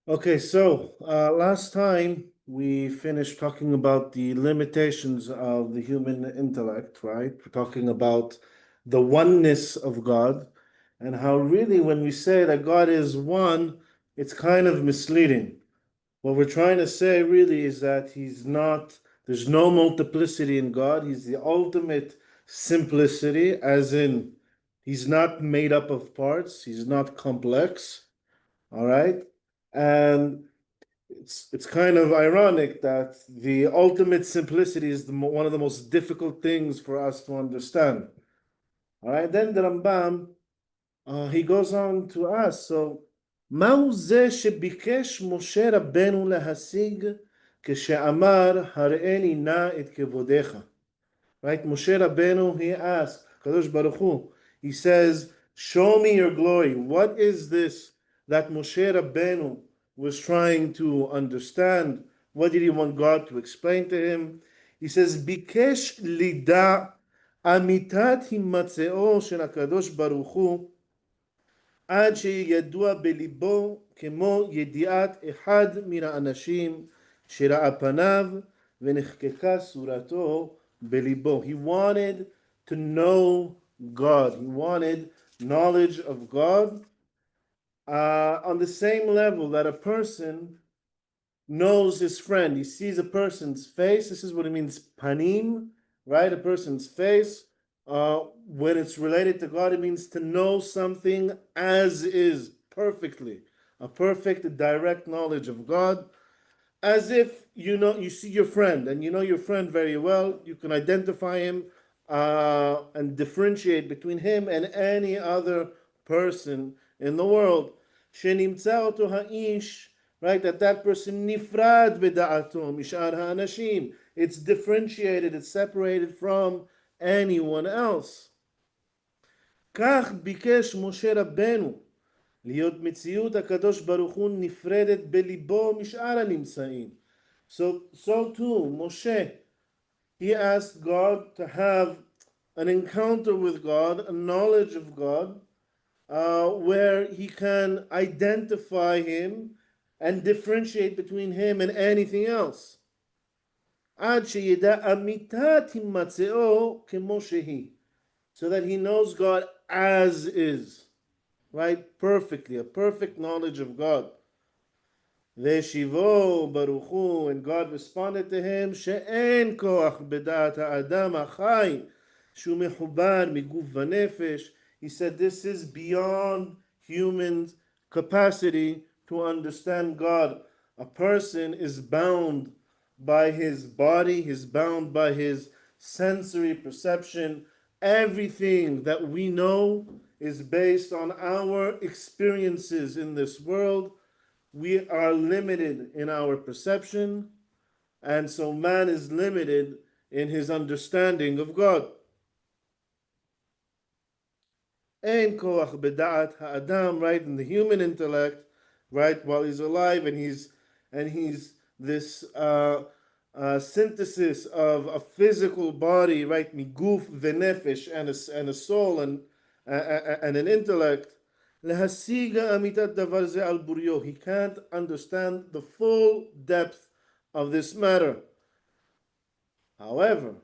Okay, so last time we finished talking about the limitations of the human intellect, right? We're talking about the oneness of God and how really when we say that God is one, it's kind of misleading. What we're trying to say really is that he's not, there's no multiplicity in God. He's the ultimate simplicity, as in he's not made up of parts, he's not complex, all right? And it's kind of ironic that the ultimate simplicity is one of the most difficult things for us to understand. All right, then the Rambam he goes on to ask, so מהו זה שביקש משה רבנו להשיג כשאמר הראני נא את כבודך? Right, Moshe Rabbeinu, he asked Kadosh Baruch Hu, he says, show me your glory. What is this that Moshe Rabbeinu was trying to understand? What did he want God to explain to him? He says, ביקש לידע אמיתת הימצאו של הקדוש ברוך הוא עד שידוע בליבו כמו ידיעת אחד מן האנשים שראה פניו ונחקקה סורתו בליבו. He wanted to know God. He wanted knowledge of God on the same level that a person knows his friend. He sees a person's face. This is what it means, panim, right? A person's face. When it's related to God, it means to know something as is perfectly, a perfect direct knowledge of God, as if you see your friend and you know your friend very well. You can identify him and differentiate between him and any other person in the world. שנמצא אותו האיש, right? That person nifrad b'da'ato mishar ha'anashim. It's differentiated, it's separated from anyone else. כך ביקש משה רבנו להיות מציאות הקדוש ברוך הוא נפרדת בליבו משאר הנמצאים. So too, Moshe, he asked God to have an encounter with God, a knowledge of God, where he can identify him and differentiate between him and anything else. עד שידע אמיתת הימצאו כמו שהיא. So that he knows God as is, right? Perfectly, a perfect knowledge of God. והשיבו ברוך הוא, and God responded to him, שאין כוח בדעת האדם החי, שהוא מחובר מגוף ונפש. He said this is beyond human capacity to understand God. A person is bound by his body, he's bound by his sensory perception. Everything that we know is based on our experiences in this world. We are limited in our perception, and so man is limited in his understanding of God. Ein koach b'da'at ha'adam, right, in the human intellect, right, while he's alive, and he's this synthesis of a physical body, right, miguf v'nefesh, and a soul and an intellect. Lehasiga amitat davar ze al buryo. He can't understand the full depth of this matter. However,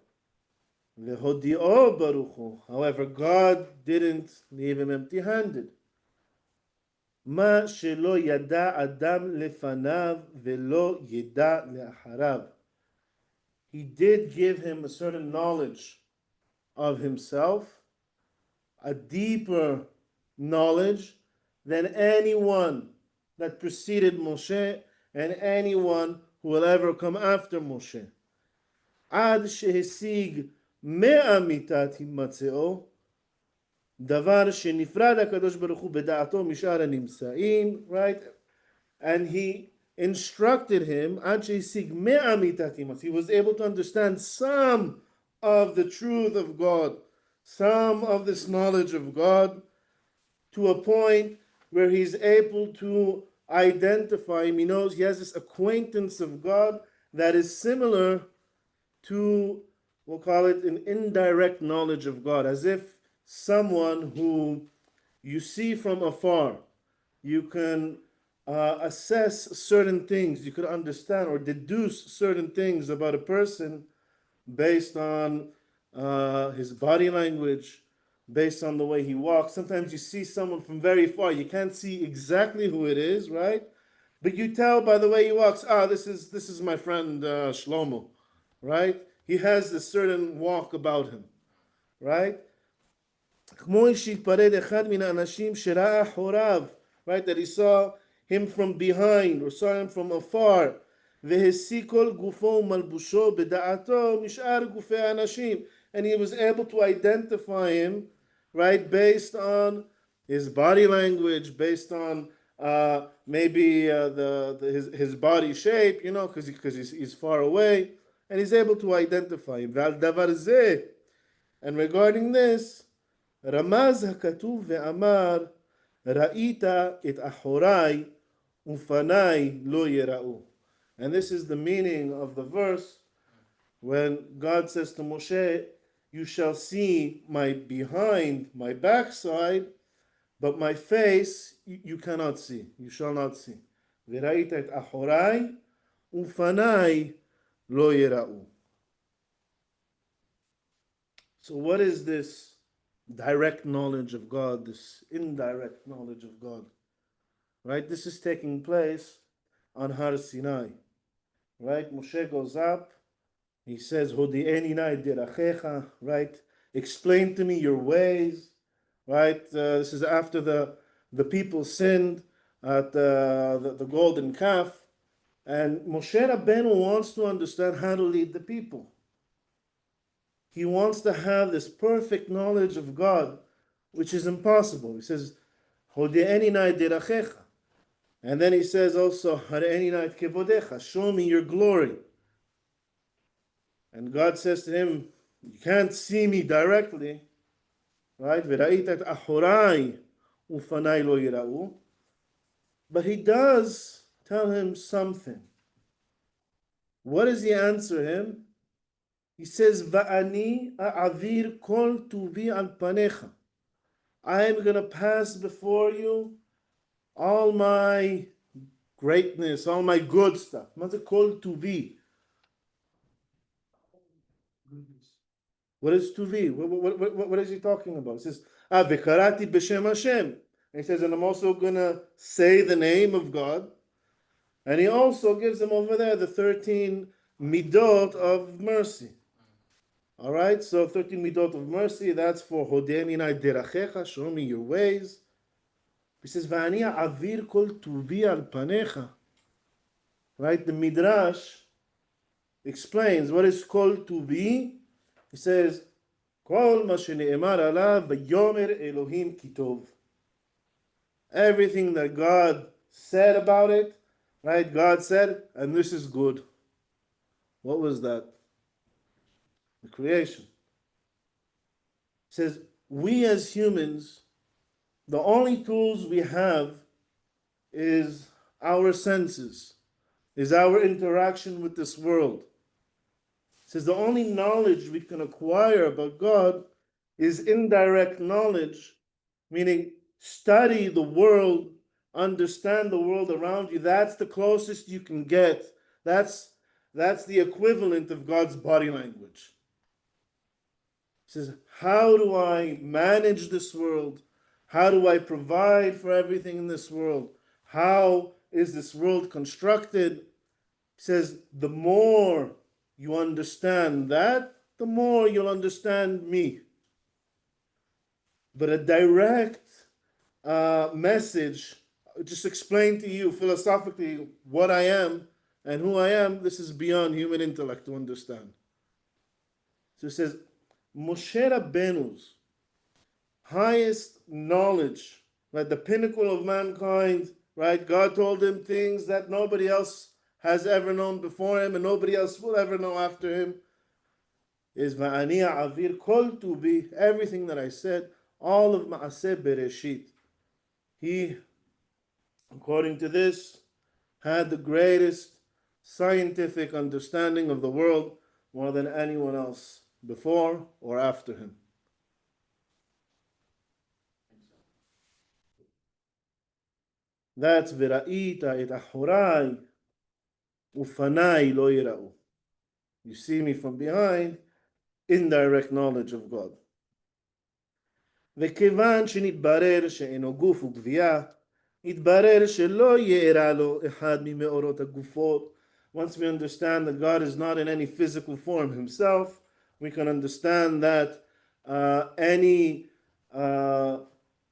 Lehodio baruch hu. However, God didn't leave him empty-handed. Ma shelo yada adam lefanav velo yada leacharav. He did give him a certain knowledge of himself, a deeper knowledge than anyone that preceded Moshe and anyone who will ever come after Moshe. Ad shehesig me'amitat himatzeo, davar shenifrad HaKadosh Baruch Hu b'da'ato mishar hanimsa'im, right? And he instructed him, ad shehesig me'amitat himatzeo. He was able to understand some of the truth of God, some of this knowledge of God, to a point where he's able to identify him. He knows he has this acquaintance of God that is similar to, we'll call it an indirect knowledge of God, as if someone who you see from afar, you can assess certain things. You could understand or deduce certain things about a person based on his body language, based on the way he walks. Sometimes you see someone from very far. You can't see exactly who it is, right? But you tell by the way he walks. This is my friend Shlomo, right? He has this certain walk about him, right? Right, that he saw him from behind or saw him from afar. And he was able to identify him, right, based on his body language, based on maybe his body shape, because he's far away, and he's able to identify him. And regarding this, רמז הכתוב ואמר, ראית את אחוריי ופניי לא יראו. And this is the meaning of the verse when God says to Moshe, you shall see my behind, my backside, but my face you cannot see, you shall not see. וראית את אחוריי ופניי לא יראו. So what is this direct knowledge of God, this indirect knowledge of God? Right? This is taking place on Har Sinai. Right? Moshe goes up, he says, Hodi'eni nai derachecha, right? Explain to me your ways. Right? This is after the people sinned at the golden calf. And Moshe Rabbeinu wants to understand how to lead the people. He wants to have this perfect knowledge of God, which is impossible. He says, Hode'eni nai derachecha. And then he says also, Hare'eni nai kevodecha. Show me your glory. And God says to him, you can't see me directly, right? V'ra'ita et achorai ufanai lo yira'u. But he does tell him something. What does he answer him? He says, Va'ani a'avir kol tuvi al panecha. I am going to pass before you all my greatness, all my good stuff. What's it called tuvi? What is tuvi? What is he talking about? He says, V'karati b'shem Hashem. And he says, and I'm also going to say the name of God. And he also gives them over there the 13 midot of mercy. All right, so 13 midot of mercy, that's for Hode'eni nai derachecha, show me your ways. He says, Va'ani avir kol tuvi al panecha. Right, the Midrash explains what is called tuvi. He says, Kol ma shene'emar alav v'yomer Elohim kitov. Everything that God said about it, right, God said, and this is good. What was that? The creation. It says, we as humans, the only tools we have is our senses, is our interaction with this world. It says the only knowledge we can acquire about God is indirect knowledge, meaning study the world, understand the world around you. That's the closest you can get. That's the equivalent of God's body language. He says, how do I manage this world? How do I provide for everything in this world? How is this world constructed? He says, the more you understand that, the more you'll understand me. But a direct message, just explain to you philosophically what I am and who I am, this is beyond human intellect to understand. So it says, Moshe Rabbeinu's highest knowledge, right, the pinnacle of mankind, right? God told him things that nobody else has ever known before him and nobody else will ever know after him, is Va'ani avir kol tuvi, everything that I said, all of Ma'aseh Bereshit. He, according to this, had the greatest scientific understanding of the world more than anyone else before or after him. That's v'ra'ita et ahorai ufanai lo yira'u. You see me from behind, indirect knowledge of God. וכיוון שנתברר שאינו גוף וגבייה, התברר שלא יארע לו אחד ממאורות הגופות. Once we understand that God is not in any physical form himself, we can understand that uh, any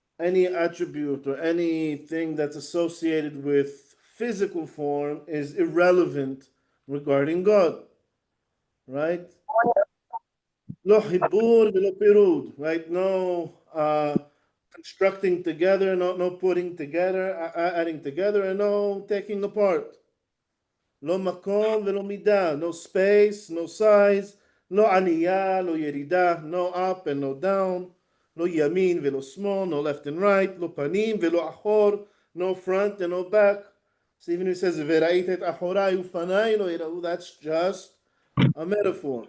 attribute or anything that's associated with physical form is irrelevant regarding God, right? No hibur velo pirud, right? No constructing together, no putting together, adding together, and no taking apart. Lo makom velo midah, no space, no size, no aliyah, no yerida, no up and no down, no yamin velo small, no left and right, lo panim velo achor, no front and no back. So even if it says verayit et achorai ufanai lo yirahu, that's just a metaphor.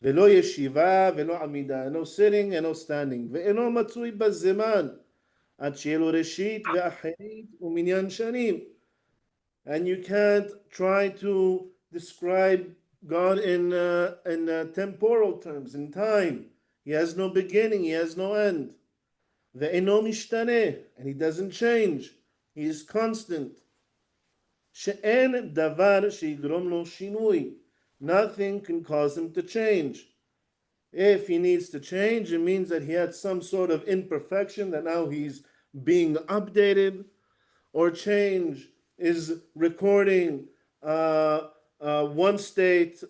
ולא ישיבה ולא עמידה, no sitting and no standing, ואינו מצוי בזמן, עד שיהיה לו ראשית ואחרית ומניין שנים. And you can't try to describe God in temporal terms, in time. He has no beginning, he has no end. ואינו משתנה, and he doesn't change, he is constant. שאין דבר שיגרום לו שינוי. Nothing can cause him to change. If he needs to change, it means that he had some sort of imperfection that now he's being updated, or change is recording one state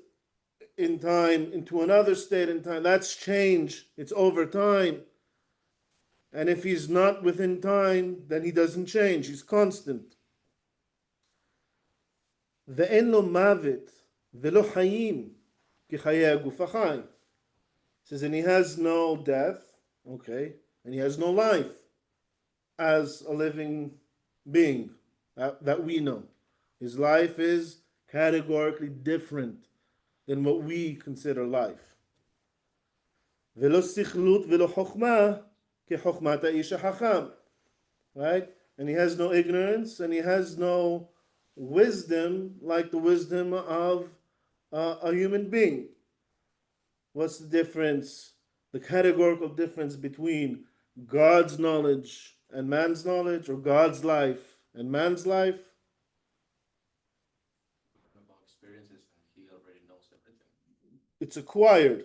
in time into another state in time. That's change. It's over time. And if he's not within time, then he doesn't change. He's constant. ואין לו מוות ולא חיים כחיי הגוף החי. Says, and he has no death, okay, and he has no life as a living being that we know. His life is categorically different than what we consider life. ולא סכלות ולא חוכמה כחוכמת האיש החכם, right? And he has no ignorance and he has no wisdom like the wisdom of a human being. What's the difference, the categorical difference between God's knowledge and man's knowledge, or God's life and man's life? About experiences and he already knows everything. It's acquired.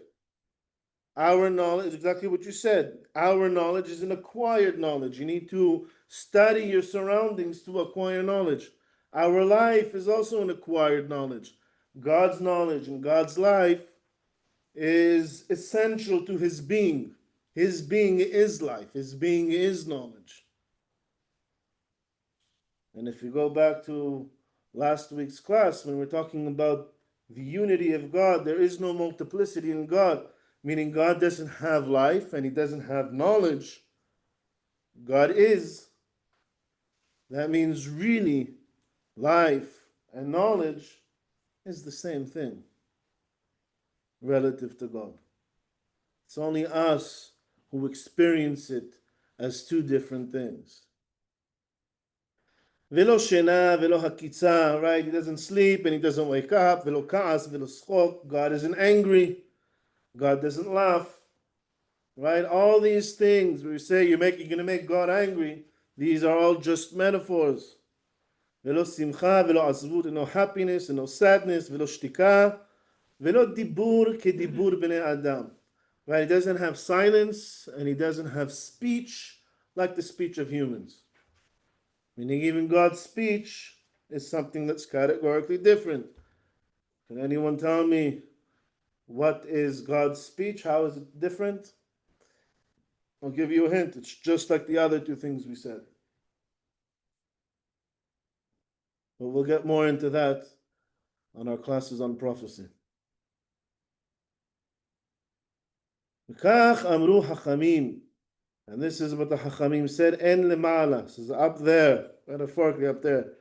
Our knowledge is exactly what you said. Our knowledge is an acquired knowledge. You need to study your surroundings to acquire knowledge. Our life is also an acquired knowledge. God's knowledge and God's life is essential to his being. His being is life. His being is knowledge. And if you go back to last week's class, when we're talking about the unity of God, there is no multiplicity in God, meaning God doesn't have life and he doesn't have knowledge. God is. That means really life and knowledge is the same thing relative to God. It's only us who experience it as two different things. Velo shena, velo hakitza, right? He doesn't sleep and he doesn't wake up. Velo ka'as, velo schok. God isn't angry. God doesn't laugh. Right? All these things where you say you're going to make God angry, these are all just metaphors. Velo simcha, velo azvut, no happiness, no sadness, velo shtika, velo dibur ke dibur bnei adam. Right? He doesn't have silence and he doesn't have speech like the speech of humans. Meaning even God's speech is something that's categorically different. Can anyone tell me what is God's speech? How is it different? I'll give you a hint. It's just like the other two things we said. But we'll get more into that on our classes on prophecy. וכך אמרו חכמים, and this is what the Hachamim said, En למעלה, this is up there, metaphorically up there,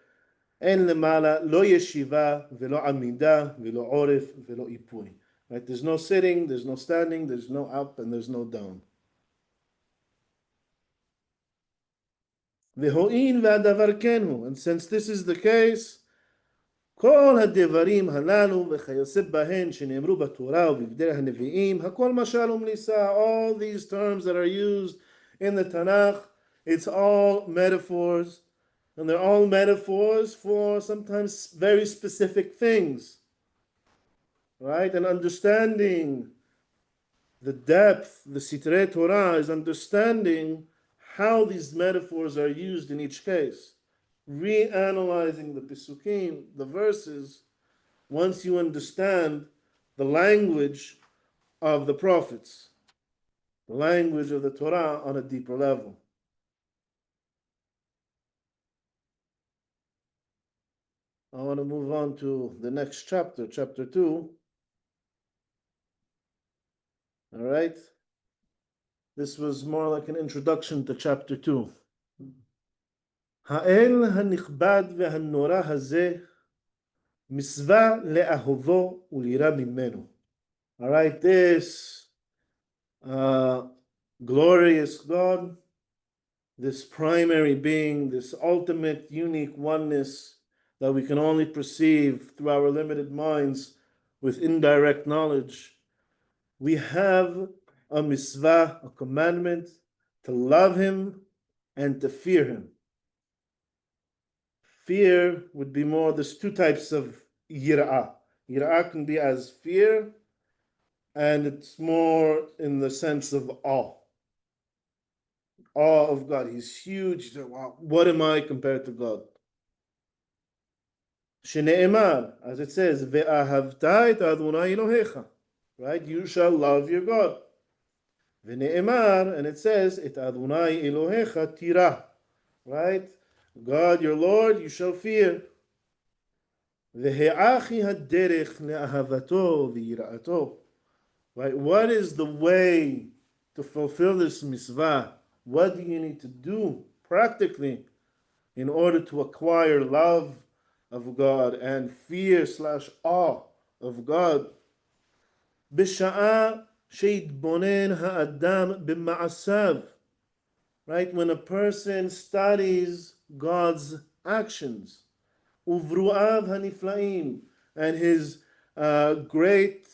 En למעלה, לא ישיבה, ולא עמידה, ולא עורף, ולא איפוי. Right? There's no sitting, there's no standing, there's no up, and there's no down. והואיל והדבר כן הוא, and since this is the case, כל הדברים הללו וכיוצא בהן שנאמרו בתורה ובבדרי הנביאים, הכל משל ומליצה, all these terms that are used in the Tanakh, it's all metaphors, and they're all metaphors for sometimes very specific things, right? And understanding the depth, the Sitrei Torah is understanding how these metaphors are used in each case. Reanalyzing the Pisukim, the verses, once you understand the language of the prophets, the language of the Torah on a deeper level. I want to move on to the next chapter, chapter 2. All right? This was more like an introduction to chapter 2. האל הנכבד והנורא הזה, מצווה לאהובו ולירא ממנו. All right, this glorious God, this primary being, this ultimate unique oneness that we can only perceive through our limited minds with indirect knowledge, we have a mitzvah, a commandment to love him and to fear him. Fear would be more, there's two types of yira'ah. Yira'ah can be as fear, and it's more in the sense of awe. Awe of God. He's huge. Wow, what am I compared to God? Shene'emar, as it says, ve'ahavta et Adonai Elohecha. Right? You shall love your God. Ve'ne'emar, and it says, et Adonai Elohecha tira. Right? God, your Lord, you shall fear. Ve'he'achi haderech le'ahavato ve'yira'ato. Right? What is the way to fulfill this mitzvah? What do you need to do practically in order to acquire love of God and fear/awe of God? B'sha'a she'yitbonen ha'adam b'ma'asav. Right? When a person studies God's actions, uvru'av haniflaim, and his great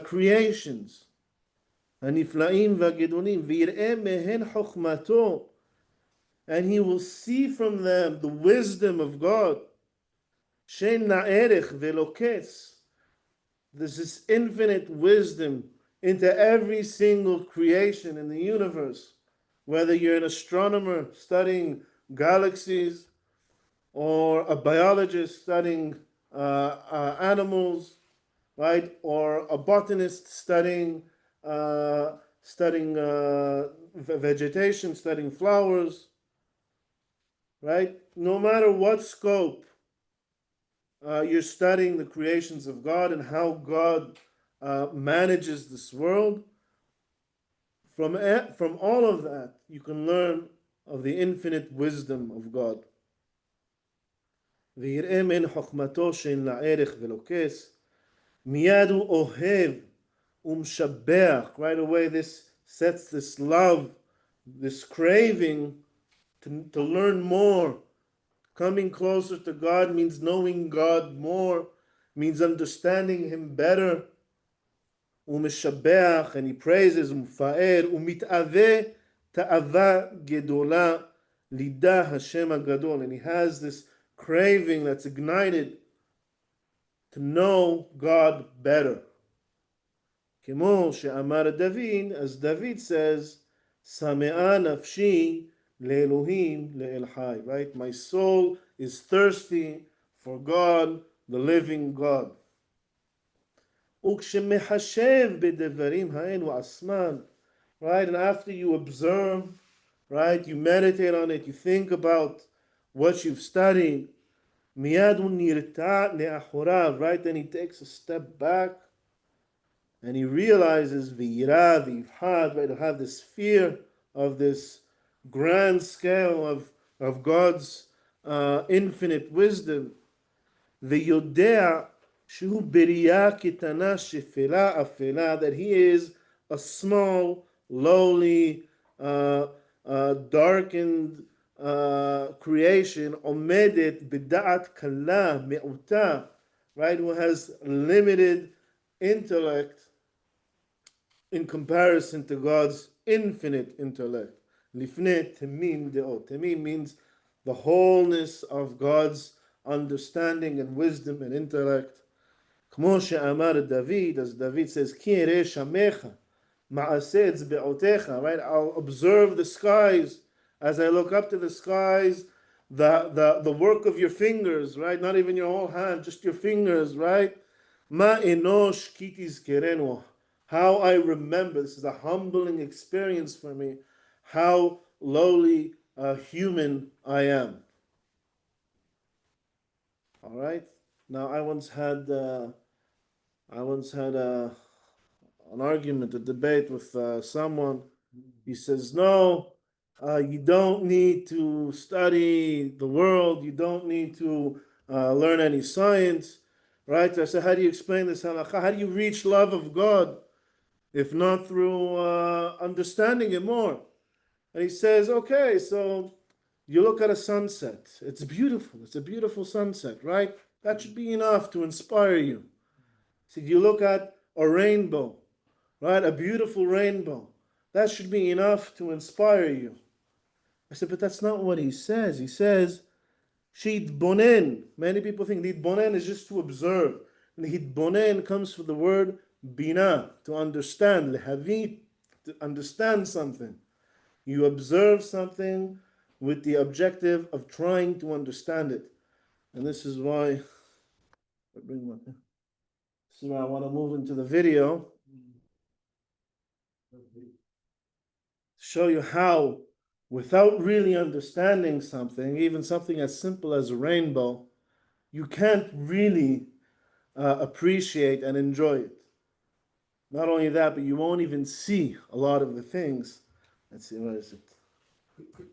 creations, haniflaim v'gedolim, v'yir'eh mehen chokhmato, and he will see from them the wisdom of God. Shein na'erech veloketz. There's this infinite wisdom into every single creation in the universe. Whether you're an astronomer studying galaxies, or a biologist studying animals, right? Or a botanist studying vegetation, studying flowers, right? No matter what scope you're studying the creations of God and how God manages this world, from all of that, you can learn of the infinite wisdom of God. ויראה מן חוכמתו שאין לה ערך ולא כס, מיד הוא אוהב ומשבח. Right away this sets this love, this craving to learn more. Coming closer to God means knowing God more, means understanding him better. ומשבח, and he praises, ומפאר, ומתאווה תאווה גדולה לידע השם הגדול. And he has this craving that's ignited to know God better. כמו שאמר דוד, as David says, שמאה נפשי לאלוהים לאל חי. Right? My soul is thirsty for God, the living God. וכשמחשב בדברים האלו עצמן, right? And after you observe, right? You meditate on it, you think about what you've studied, מיד הוא נרתע לאחוריו, right? Then he takes a step back and he realizes וירא ויפחד, right? To have this fear of this grand scale of God's infinite wisdom. ויודע שהוא בריאה קטנה שפלה אפלה, that he is a small, lowly, darkened creation, omedet b'da'at kala me'uta, right, who has limited intellect in comparison to God's infinite intellect. Lifnei temim de'ot. Temim means the wholeness of God's understanding and wisdom and intellect. Kmo she'amar David, as David says, Ki ereh shamecha, ma'aseh etzbe'otecha, right? I'll observe the skies as I look up to the skies, the work of your fingers, right? Not even your whole hand, just your fingers, right? Ma enosh ki tizkerenu. How I remember, this is a humbling experience for me, how lowly human I am. All right. Now I once had an argument, a debate with someone. He says, "No, you don't need to study the world. You don't need to learn any science." Right? I said, "How do you explain this halakha? How do you reach love of God if not through understanding it more?" And he says, "Okay, so you look at a sunset. It's beautiful. It's a beautiful sunset, right? That should be enough to inspire you." So you look at a rainbow, right? A beautiful rainbow. That should be enough to inspire you. I said, but that's not what he says. He says, Shidbonen. Many people think Lidbonen is just to observe. And Hidbonen comes from the word bina, to understand. Lehavi, to understand something. You observe something with the objective of trying to understand it. And this is why I want to move into the video. Show you how, without really understanding something, even something as simple as a rainbow, you can't really appreciate and enjoy it. Not only that, but you won't even see a lot of the things. Let's see, what is it?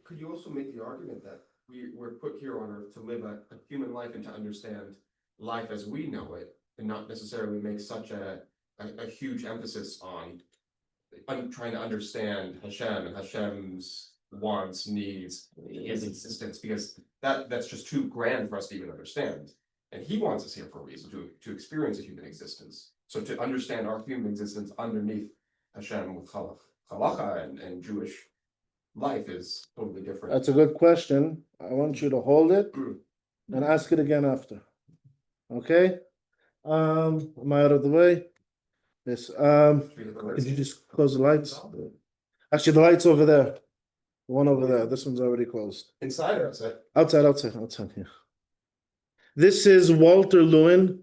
Could you also make the argument that we're put here on earth to live a human life and to understand life as we know it, and not necessarily make such a huge emphasis on trying to understand Hashem and Hashem's wants, needs, his existence, because that's just too grand for us to even understand. And he wants us here for a reason, to experience a human existence. So to understand our human existence underneath Hashem with halacha and Jewish life is totally different. That's a good question. I want you to hold it and ask it again after. Okay? Am I out of the way? Yes. Could you just close the lights? Actually, the light's over there. The one over there. This one's already closed. Inside or outside? Outside, yeah. This is Walter Lewin.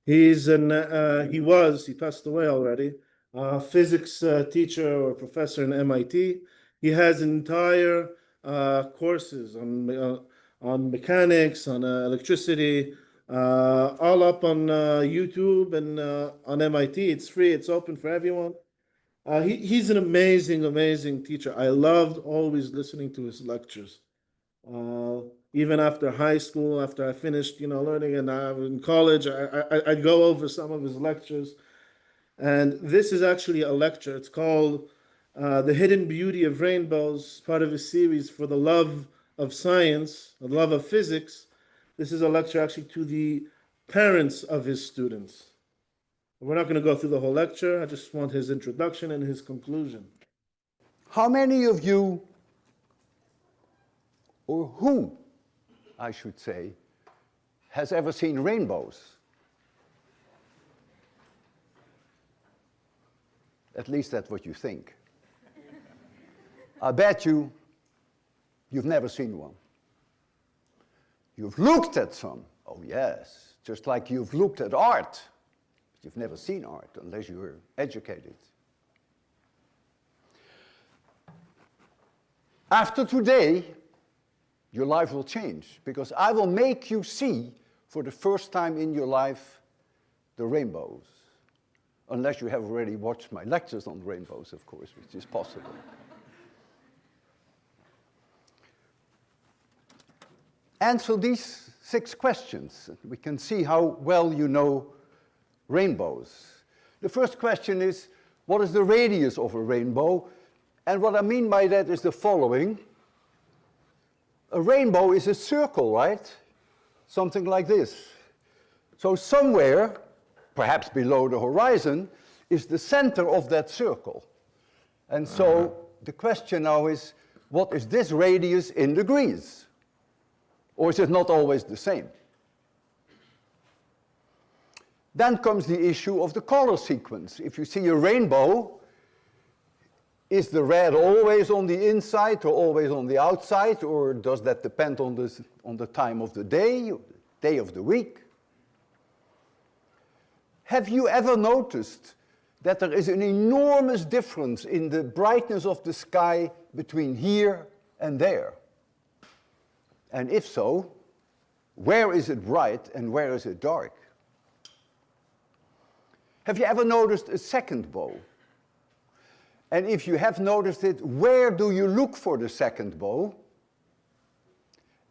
He passed away already, physics teacher or professor in MIT. He has entire courses on mechanics, on electricity, all up on YouTube and on MIT. It's free, it's open for everyone. He's an amazing teacher. I loved always listening to his lectures. Even after high school, after I finished, learning, and in college, I'd go over some of his lectures. And this is actually a lecture. It's called The Hidden Beauty of Rainbows, part of a series for the love of science, the love of physics. This is a lecture actually to the parents of his students. We're not going to go through the whole lecture. I just want his introduction and his conclusion. How many of you, or who, I should say, has ever seen rainbows? At least that's what you think. I bet you've never seen one. You've looked at some, oh yes, just like you've looked at art. You've never seen art unless you were educated. After today, your life will change, because I will make you see for the first time in your life the rainbows. Unless you have already watched my lectures on rainbows, of course, which is possible. Answer these 6 questions. We can see how well you know rainbows. The first question is, what is the radius of a rainbow? And what I mean by that is the following. A rainbow is a circle, right? Something like this. So somewhere, perhaps below the horizon, is the center of that circle. And so the question now is, what is this radius in degrees? Or is it not always the same? Then comes the issue of the color sequence. If you see a rainbow, is the red always on the inside or always on the outside? Or does that depend on the time of the day of the week? Have you ever noticed that there is an enormous difference in the brightness of the sky between here and there? And if so, where is it bright and where is it dark? Have you ever noticed a second bow? And if you have noticed it, where do you look for the second bow?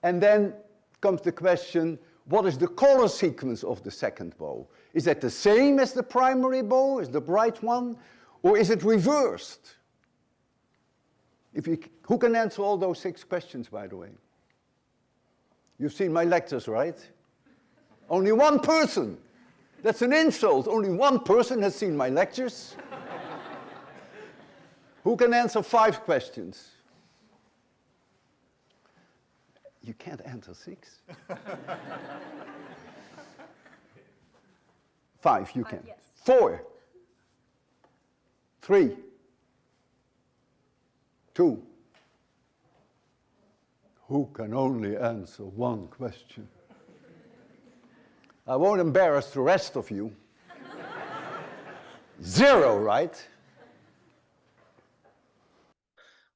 And then comes the question, what is the color sequence of the second bow? Is that the same as the primary bow, is the bright one, or is it reversed? Who can answer all those 6 questions, by the way? You've seen my lectures, right? Only one person. That's an insult. Only one person has seen my lectures. Who can answer 5 questions? You can't answer 6. 5, you can. Yes. 4, 3, 2. Who can only answer 1 question? I won't embarrass the rest of you. 0, right?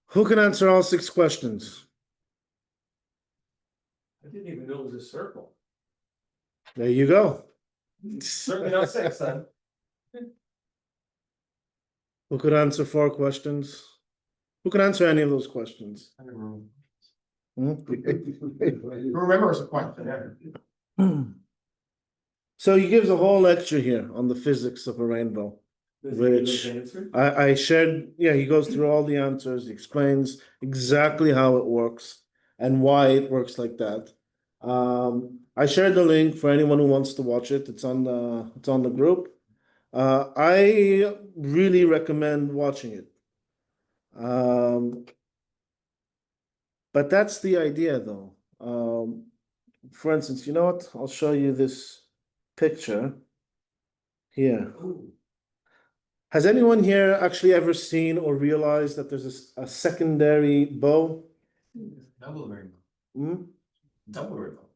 Who can answer all 6 questions? I didn't even know it was a circle. There you go. Certainly not 6 then. Who could answer 4 questions? Who can answer any of those questions? I remember. Hmm? Remember it's a question, yeah. So he gives a whole lecture here on the physics of a rainbow, which I shared. Yeah, he goes through all the answers. He explains exactly how it works and why it works like that. I shared the link for anyone who wants to watch it. It's on the group. I really recommend watching it. But that's the idea, though. For instance, you know what? I'll show you this picture here. Has anyone here actually ever seen or realized that there's a secondary bow? Double rainbow. Hmm? Double rainbow.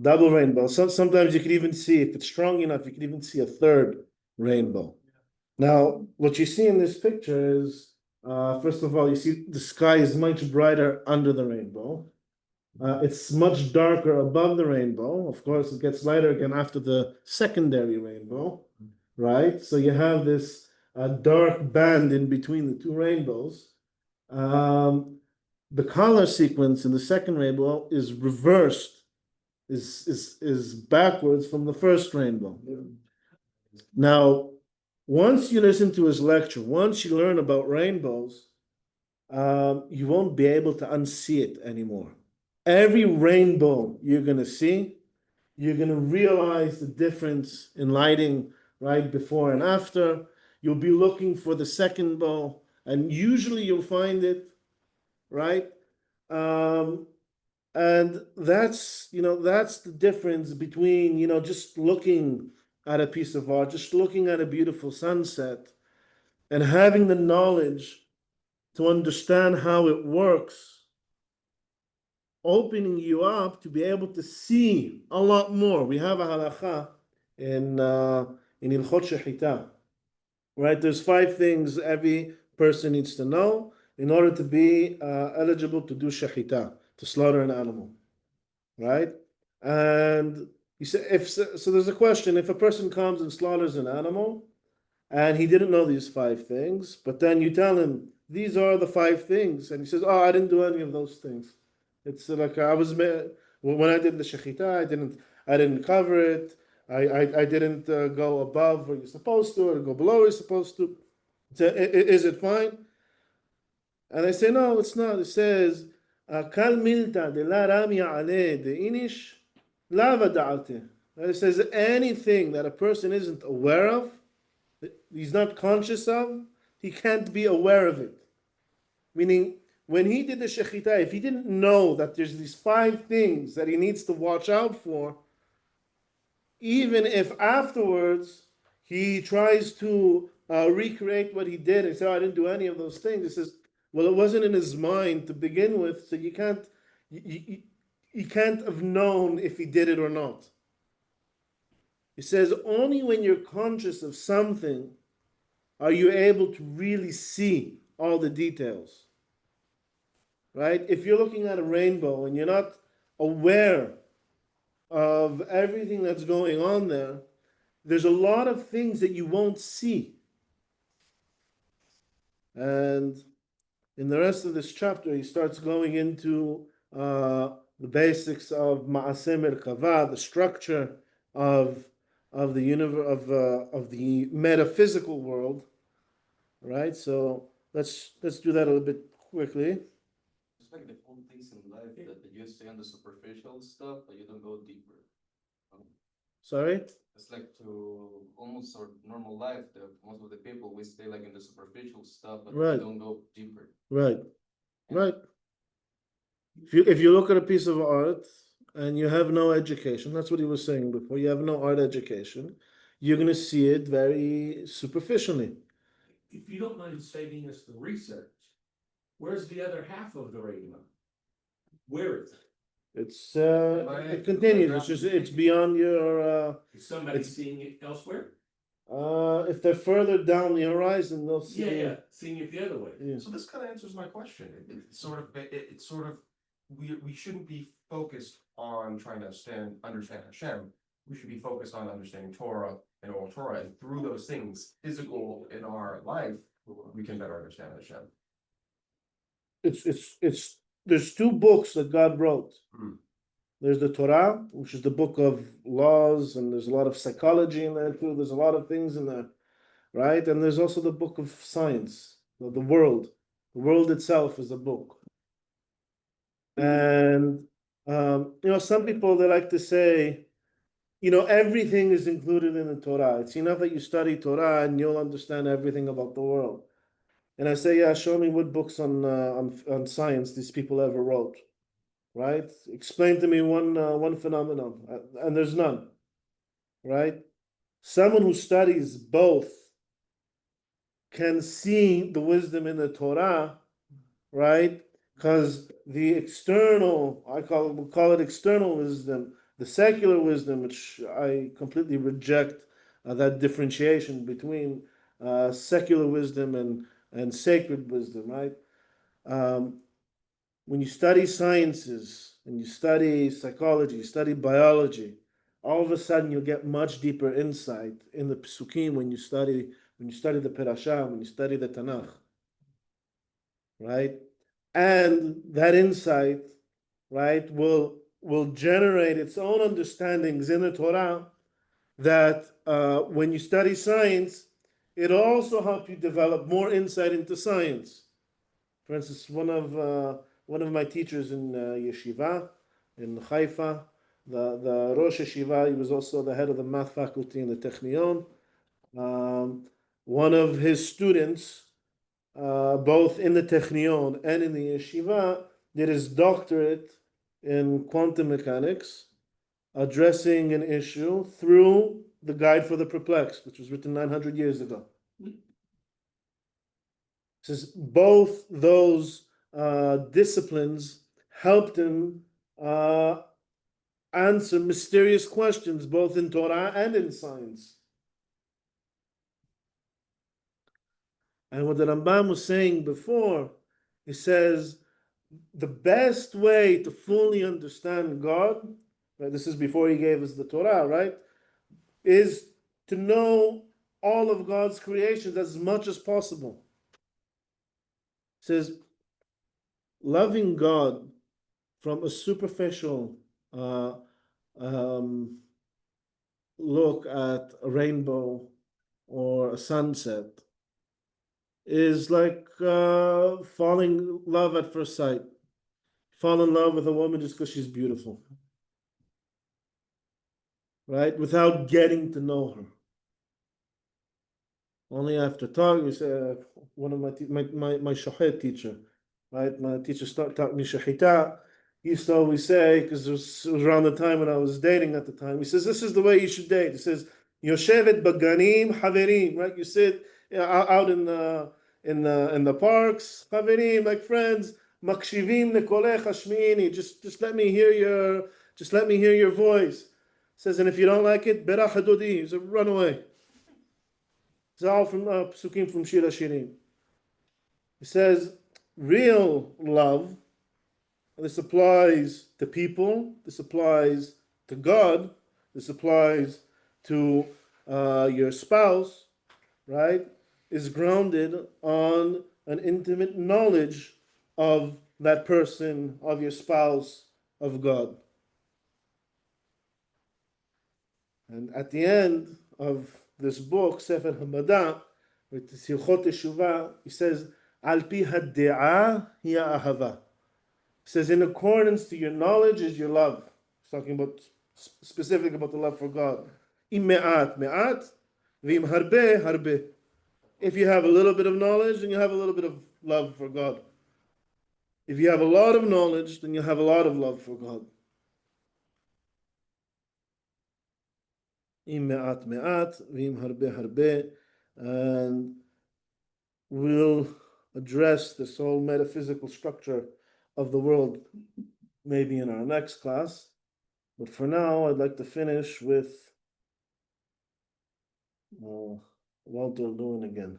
Double rainbow. So sometimes you could even see, if it's strong enough, you could even see a third rainbow. Now, what you see in this picture is, first of all, you see the sky is much brighter under the rainbow. It's much darker above the rainbow. Of course, it gets lighter again after the secondary rainbow, right? So you have this dark band in between the 2 rainbows. The color sequence in the second rainbow is reversed, is backwards from the first rainbow. Now, once you listen to his lecture, once you learn about rainbows, you won't be able to unsee it anymore. Every rainbow you're going to see, you're going to realize the difference in lighting right before and after. You'll be looking for the second bow, and usually you'll find it, right? And that's the difference between, just looking at a piece of art, just looking at a beautiful sunset, and having the knowledge to understand how it works, opening you up to be able to see a lot more. We have a halacha in Ilchot Shechita, right? There's 5 things every person needs to know in order to be eligible to do shechita, to slaughter an animal, right? And you say, so there's a question: if a person comes and slaughters an animal, and he didn't know these 5 things, but then you tell him these are the 5 things, and he says, "Oh, I didn't do any of those things." It's like when I did the shechita, I didn't cover it. I didn't go above where you're supposed to, or go below where you're supposed to. So, is it fine? And I say, no, it's not. It says, Kal milta de la ramya ale de inish lava da'ate. It says anything that a person isn't aware of, he's not conscious of, he can't be aware of it. Meaning, when he did the shechita, if he didn't know that there's these 5 things that he needs to watch out for, even if afterwards he tries to recreate what he did and say, oh, I didn't do any of those things, he says, well, it wasn't in his mind to begin with, so you can't have known if he did it or not. He says, only when you're conscious of something are you able to really see all the details. Right? If you're looking at a rainbow and you're not aware of everything that's going on there, there's a lot of things that you won't see. And in the rest of this chapter, he starts going into the basics of Ma'aseh Merkava, the structure of the universe of the metaphysical world. Right? So let's do that a little bit quickly. It's like the whole things in life that you stay on the superficial stuff, but you don't go deeper. Sorry? It's like to almost our normal life, most of the people, we stay like in the superficial stuff, but Right. we don't go deeper. Right. Right. If you look at a piece of art and you have no education, that's what he was saying before, you have no art education, you're going to see it very superficially. If you don't mind saving us the research, where's the other half of the rainbow? Where is it? It continues. It's beyond your. Is somebody It's- seeing it elsewhere? If they're further down the horizon, they'll see. Yeah, seeing it the other way. Yeah. So this kind of answers my question. It's sort of we shouldn't be focused on trying to understand Hashem. We should be focused on understanding Torah and oral Torah, and through those things, physical in our life, we can better understand Hashem. It's there's 2 books that God wrote. Hmm. There's the Torah, which is the book of laws, and there's a lot of psychology in there too. There's a lot of things in there, right? And there's also the book of science, the world. The world itself is a book. And some people, they like to say, everything is included in the Torah. It's enough that you study Torah and you'll understand everything about the world. And I say, yeah, show me what books on science these people ever wrote, right? Explain to me one phenomenon, and there's none, right? Someone who studies both can see the wisdom in the Torah, right? Because the external, we'll call it external wisdom, the secular wisdom, which I completely reject that differentiation between secular wisdom and sacred wisdom, right? When you study sciences and you study psychology, you study biology, all of a sudden you'll get much deeper insight in the Pesukim when you study the Perashah, when you study the Tanakh, right? And that insight, right, will generate its own understandings in the Torah that when you study science, it'll also help you develop more insight into science. For instance, one of my teachers in yeshiva in Haifa, the Rosh Yeshiva, he was also the head of the math faculty in the Technion. One of his students, both in the Technion and in the yeshiva, did his doctorate in quantum mechanics, addressing an issue through the Guide for the Perplexed, which was written 900 years ago. Says both those disciplines helped him answer mysterious questions both in Torah and in science. And what the Rambam was saying before, he says the best way to fully understand God, right, this is before he gave us the Torah, right, is to know all of God's creations as much as possible. He says loving God from a superficial look at a rainbow or a sunset is like falling in love at first sight. fall in love with a woman just because she's beautiful, right? Without getting to know her. Only after talking, we say, one of my shahet teacher, right? My teacher taught me shahita. He used to always say, because it was around the time when I was dating at the time, he says, this is the way you should date. He says, Yoshevet baganim haverim, right? You sit out in the parks, haverim, like friends, makshivim nekolech hashmiini, just let me hear your voice. He says, and if you don't like it, berach hadodi, he said, run away. It's all from Psukim from Shir HaShirim. He says, real love, and this applies to people, this applies to God, this applies to your spouse, right, is grounded on an intimate knowledge of that person, of your spouse, of God. And at the end of this book, Sefer Hamada, with the Silchot Teshuvah, he says, Al pi hadde'ah hiya ahava. He says, in accordance to your knowledge is your love. He's talking about specific about the love for God. Im me'at me'at, v'im harbe harbe. If you have a little bit of knowledge, then you have a little bit of love for God. If you have a lot of knowledge, then you have a lot of love for God. Im me'at me'at, v'im harbe harbe. And we'll address this whole metaphysical structure of the world maybe in our next class. But for now, I'd like to finish with Walter Lewin again.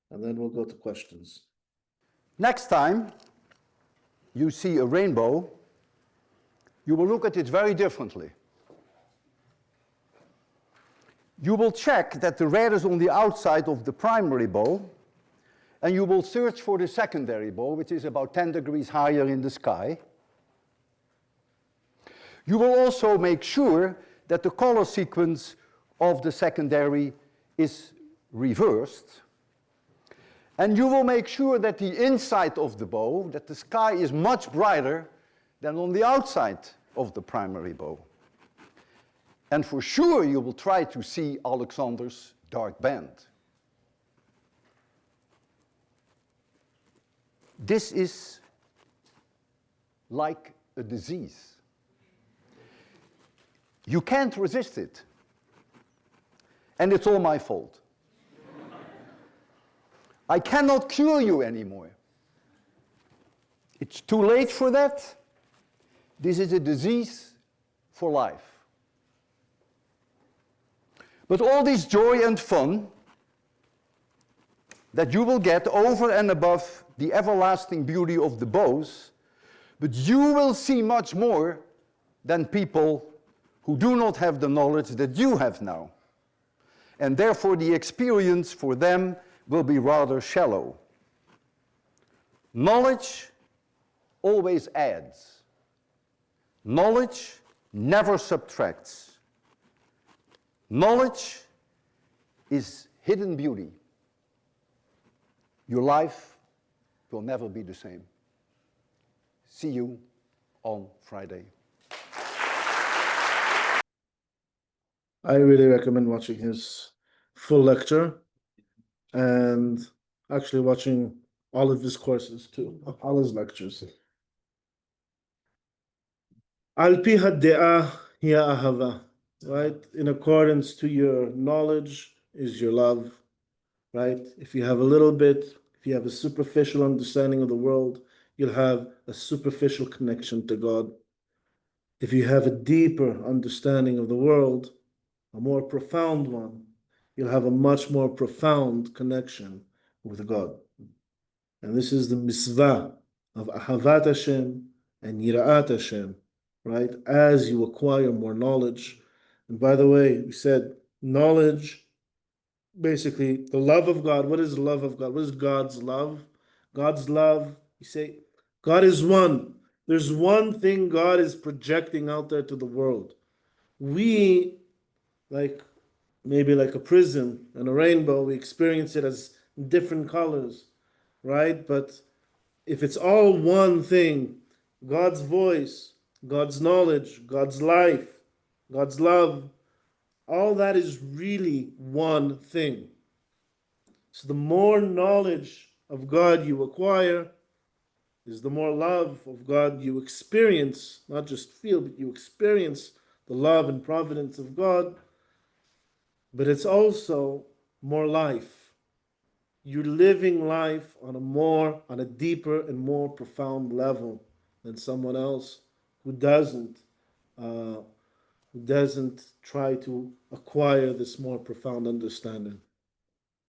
And then we'll go to questions. Next time you see a rainbow, you will look at it very differently. You will check that the red is on the outside of the primary bow, and you will search for the secondary bow, which is about 10 degrees higher in the sky. You will also make sure that the color sequence of the secondary is reversed. And you will make sure that the inside of the bow, that the sky is much brighter than on the outside of the primary bow. And for sure you will try to see Alexander's dark band. This is like a disease. You can't resist it. And it's all my fault. I cannot cure you anymore. It's too late for that. This is a disease for life. But all this joy and fun that you will get over and above the everlasting beauty of the bows, but you will see much more than people who do not have the knowledge that you have now. And therefore the experience for them will be rather shallow. Knowledge always adds. Knowledge never subtracts. Knowledge is hidden beauty. Your life will never be the same. See you on Friday. I really recommend watching his full lecture and actually watching all of his courses too, all his lectures. Al pi hadde'ah hiya ahava, right? In accordance to your knowledge is your love, right? If you have a little bit, if you have a superficial understanding of the world, you'll have a superficial connection to God. If you have a deeper understanding of the world, a more profound one, you'll have a much more profound connection with God. And this is the mitzvah of ahavat Hashem and yira'at Hashem, right? As you acquire more knowledge. And by the way, we said knowledge, basically the love of God. What is the love of God? What is God's love? God's love, you say, God is one. There's one thing God is projecting out there to the world. We, maybe like a prism and a rainbow, we experience it as different colors, right? But if it's all one thing, God's voice, God's knowledge, God's life, God's love, all that is really one thing. So the more knowledge of God you acquire, is the more love of God you experience, not just feel, but you experience the love and providence of God. But it's also more life. You're living life on a deeper and more profound level than someone else who doesn't try to acquire this more profound understanding.